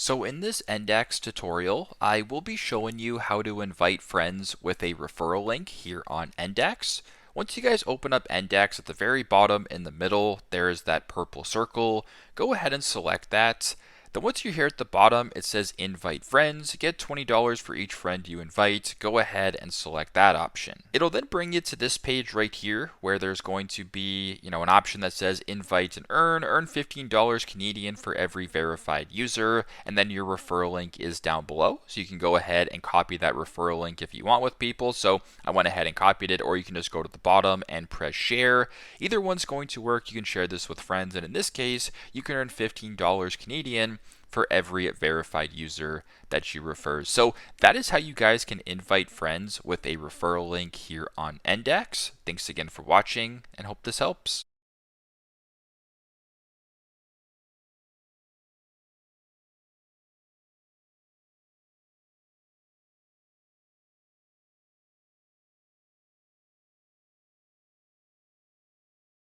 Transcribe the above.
So in this Ndax tutorial, I will be showing you how to invite friends with a referral link here on Ndax. Once you guys open up Ndax, at the very bottom in the middle, there is that purple circle. Go ahead and select that. Then once you're here at the bottom, it says invite friends. Get $20 for each friend you invite. Go ahead and select that option. It'll then bring you to this page right here where there's going to be, an option that says invite and earn $15 Canadian for every verified user. And then your referral link is down below. So you can go ahead and copy that referral link if you want with people. So I went ahead and copied it, or you can just go to the bottom and press share. Either one's going to work. You can share this with friends. And in this case, you can earn $15 Canadian for every verified user that you refer. So that is how you guys can invite friends with a referral link here on Ndax. Thanks again for watching and hope this helps.